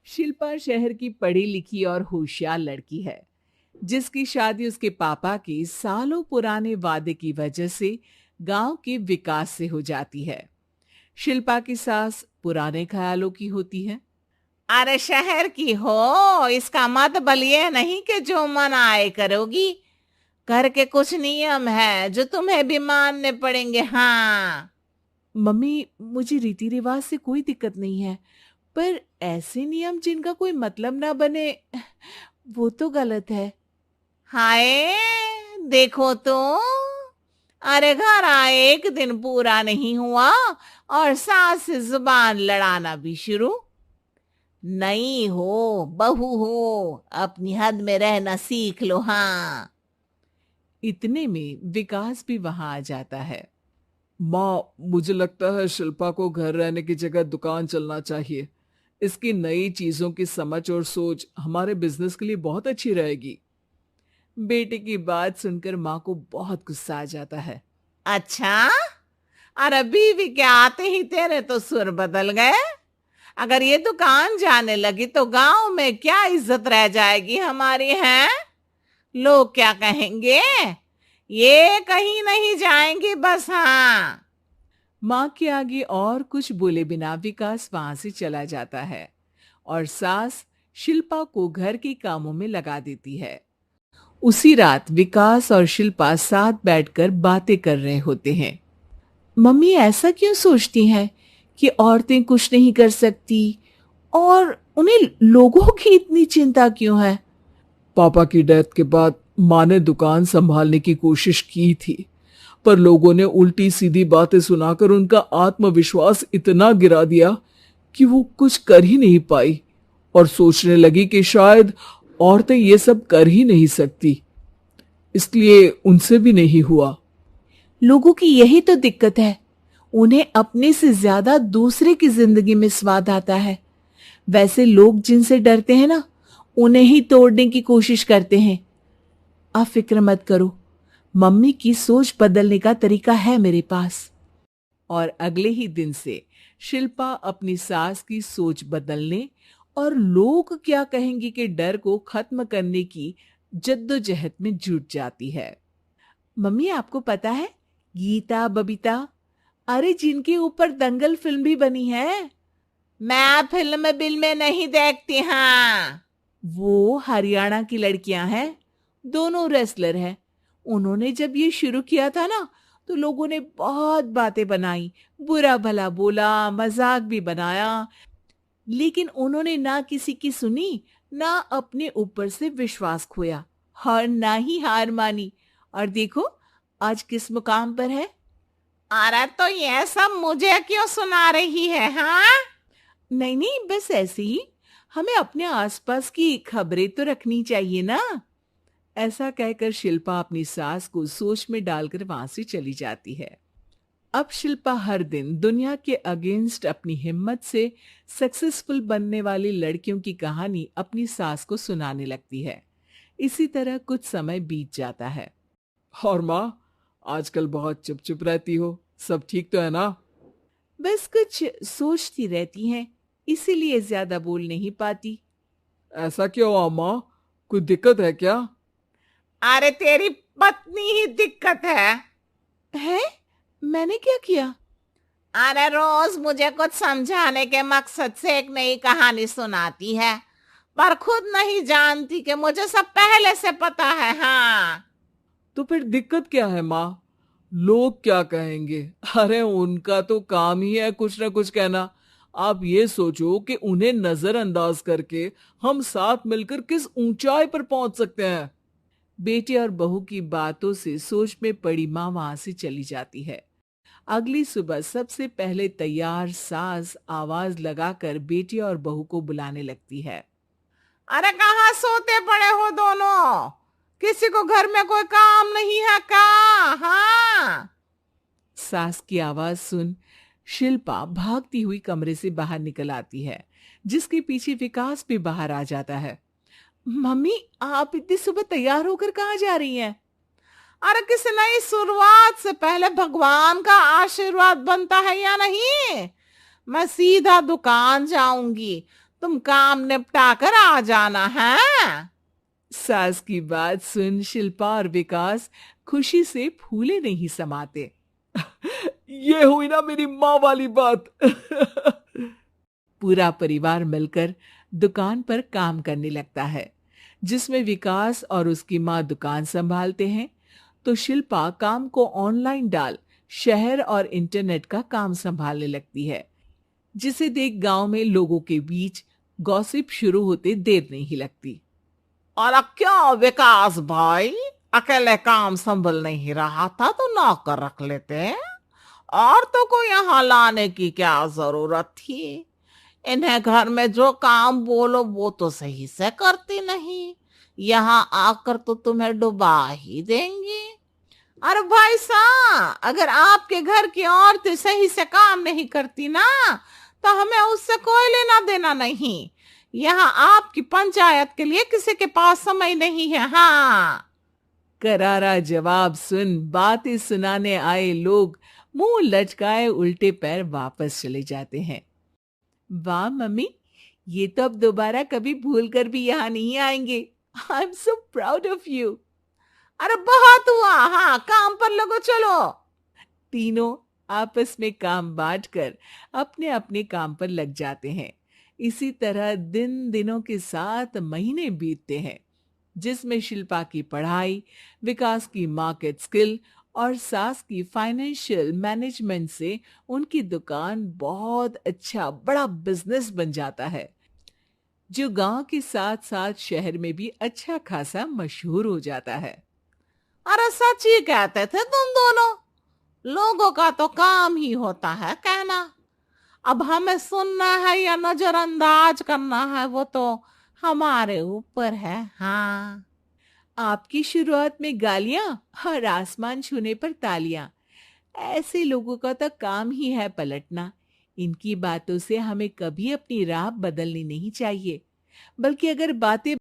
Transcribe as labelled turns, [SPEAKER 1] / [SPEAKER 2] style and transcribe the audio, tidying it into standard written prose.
[SPEAKER 1] शिल्पा शहर की पढ़ी लिखी और होशियार लड़की है, जिसकी शादी उसके पापा के सालों पुराने वादे की वजह से गांव के विकास से हो जाती है। शिल्पा की सास पुराने ख्यालों की होती है।
[SPEAKER 2] अरे शहर की हो, इसका मतलब ये नहीं कि जो मन आए करोगी। घर के कुछ नियम है जो तुम्हें भी मानने पड़ेंगे। हाँ।
[SPEAKER 1] मम्मी, मुझे रीति रिवाज से कोई दिक्कत नहीं है, पर ऐसे नियम जिनका कोई मतलब ना बने, वो तो गलत है।
[SPEAKER 2] हाय, देखो तो। अरे घर आए एक दिन पूरा नहीं हुआ और सास से जुबान लड़ाना भी शुरू। नहीं हो, बहू हो, अपनी हद में रहना सीख लो। हाँ।
[SPEAKER 1] इतने में विकास भी वहां आ जाता है। माँ, मुझे लगता है शिल्पा को घर रहने की जगह दुकान चलना चाहिए। इसकी नई चीजों की समझ और सोच हमारे बिजनेस के लिए बहुत अच्छी रहेगी। बेटे की बात सुनकर माँ को बहुत गुस्सा आ जाता है।
[SPEAKER 2] अच्छा, अरे बीवी के आते ही तेरे तो सुर बदल गए। अगर ये दुकान जाने लगी तो गांव में क्या इज्जत रह जाएगी हमारी। है लोग क्या कहेंगे। ये कहीं नहीं जाएंगी बस। हाँ।
[SPEAKER 1] माँ के आगे और कुछ बोले बिना विकास वहां से चला जाता है और सास शिल्पा को घर के कामों में लगा देती है। उसी रात विकास और शिल्पा साथ बैठकर बातें कर रहे होते हैं। मम्मी ऐसा क्यों सोचती हैं कि औरतें कुछ नहीं कर सकती, और उन्हें लोगों की इतनी चिंता क्यों है? पापा की डेथ के बाद माँ ने दुकान संभालने की कोशिश की थी, पर लोगों ने उल्टी सीधी बातें सुनाकर उनका आत्मविश्वास इतना गिरा दिया कि वो कुछ कर ही नहीं पाई और सोचने लगी कि शायद औरतें ये सब कर ही नहीं सकती, इसलिए उनसे भी नहीं हुआ। लोगों की यही तो दिक्कत है, उन्हें अपने से ज्यादा दूसरे की जिंदगी में स्वाद आता है। वैसे लोग जिनसे डरते हैं ना, उन्हें ही तोड़ने की कोशिश करते हैं। आप फिक्र मत करो, मम्मी की सोच बदलने का तरीका है मेरे पास। और अगले ही दिन से शिल्पा अपनी सास की सोच बदलने और लोग क्या कहेंगे के डर को खत्म करने की जद्दोजहद में जुट जाती है। मम्मी, आपको पता है, गीता बबीता, अरे जिनके ऊपर दंगल फिल्म भी बनी है,
[SPEAKER 2] मैं फिल्म बिल में नहीं देखती। हाँ।
[SPEAKER 1] वो हरियाणा की लड़कियां हैं, दोनों रेसलर हैं। उन्होंने जब ये शुरू किया था ना, तो लोगों ने बहुत बातें बनाई, बुरा भला बोला, मजाक भी बनाया, लेकिन उन्होंने ना किसी की सुनी, ना अपने ऊपर से विश्वास खोया और ना ही हार मानी। और देखो आज किस मुकाम पर है।
[SPEAKER 2] अरे तो ये सब मुझे क्यों सुना रही है। हाँ।
[SPEAKER 1] नहीं नहीं, बस ऐसे ही, हमें अपने आसपास की खबरें तो रखनी चाहिए ना। ऐसा कहकर शिल्पा अपनी सास को सोच में डालकर वहां से चली जाती है। अब शिल्पा हर दिन दुनिया के अगेंस्ट अपनी हिम्मत से सक्सेसफुल बनने वाली लड़कियों की कहानी अपनी सास को सुनाने लगती है। इसी तरह कुछ समय बीत जाता है। और माँ, आजकल बहुत चुप चुप रहती हो, सब ठीक तो है ना? बस कुछ सोचती रहती हैं, इसीलिए ज्यादा बोल नहीं पाती। ऐसा क्यों हुआ माँ? कोई दिक्कत है क्या?
[SPEAKER 2] अरे तेरी पत्नी ही दिक्कत
[SPEAKER 1] है? मैंने क्या किया?
[SPEAKER 2] अरे रोज मुझे कुछ समझाने के मकसद से एक नई कहानी सुनाती है, पर खुद नहीं जानती कि मुझे सब पहले से पता है। हाँ।
[SPEAKER 1] तो फिर दिक्कत क्या है माँ? लोग क्या कहेंगे? अरे उनका तो काम ही है कुछ ना कुछ कहना। आप ये सोचो कि उन्हें नजरअंदाज करके हम साथ मिलकर किस ऊंचाई पर पहुंच सकते हैं। बेटे और बहू की बातों से सोच में पड़ी माँ वहां से चली जाती है। अगली सुबह सबसे पहले तैयार सास आवाज लगाकर बेटे और बहू को बुलाने लगती है।
[SPEAKER 2] अरे कहाँ सोते पड़े हो दोनों? किसी को घर में कोई काम नहीं है क्या? हाँ।
[SPEAKER 1] सास की आवाज सुन शिल्पा भागती हुई कमरे से बाहर निकल आती है, जिसके पीछे विकास भी बाहर आ जाता है। मम्मी, आप इतनी सुबह तैयार होकर कहाँ जा रही हैं?
[SPEAKER 2] अरे किसी नई शुरुआत से पहले भगवान का आशीर्वाद बनता है या नहीं? मैं सीधा दुकान जाऊंगी। तुम काम निपटा कर आ जाना है।
[SPEAKER 1] सास की बात सुन शिल्पा और विकास खुशी से फूले नहीं समाते। ये हुई ना मेरी माँ वाली बात। पूरा परिवार मिलकर दुकान पर काम करने लगता है, जिसमें विकास और उसकी माँ दुकान संभालते हैं, तो शिल्पा काम को ऑनलाइन डाल शहर और इंटरनेट का काम संभालने लगती है, जिसे देख गांव में लोगों के बीच गॉसिप शुरू होते देर नहीं लगती।
[SPEAKER 2] और अब क्या विकास भाई, अकेले काम संभल नहीं रहा था तो नौकर रख लेते, और तो को यहाँ लाने की क्या जरूरत थी। इन्हें घर में जो काम बोलो वो तो सही से करती नहीं, यहाँ आकर तो तुम्हें डुबा ही देंगी। अरे भाई साहब, अगर आपके घर की औरतें सही से काम नहीं करती ना, तो हमें उससे कोई लेना देना नहीं। यहाँ आपकी पंचायत के लिए किसी के पास समय नहीं है। हाँ।
[SPEAKER 1] करारा जवाब सुन बातें सुनाने आए लोग मुंह लटकाए उल्टे पैर वापस चले जाते हैं। वाह मम्मी, ये तो अब दोबारा कभी भूल कर भी यहाँ नहीं आएंगे। I am so proud of you.
[SPEAKER 2] अरे बहुत हुआ, हाँ काम पर लगो चलो।
[SPEAKER 1] तीनों आपस में काम बांटकर अपने अपने काम पर लग जाते हैं। इसी तरह दिनों के साथ महीने बीतते हैं, जिसमें शिल्पा की पढ़ाई, विकास की मार्केट स्किल और सास की फाइनेंशियल मैनेजमेंट से उनकी दुकान बहुत अच्छा बड़ा बिजनेस बन जाता है, जो गांव के साथ साथ शहर में भी अच्छा खासा मशहूर हो जाता है।
[SPEAKER 2] अरे सच ही कहते थे तुम दोनों, लोगों का तो काम ही होता है कहना। अब हमें सुनना है या नजरअंदाज करना है वो तो हमारे ऊपर है। हाँ।
[SPEAKER 1] आपकी शुरुआत में गालियां और आसमान छूने पर तालियां, ऐसे लोगों का तो काम ही है पलटना। इनकी बातों से हमें कभी अपनी राह बदलनी नहीं चाहिए, बल्कि अगर बातें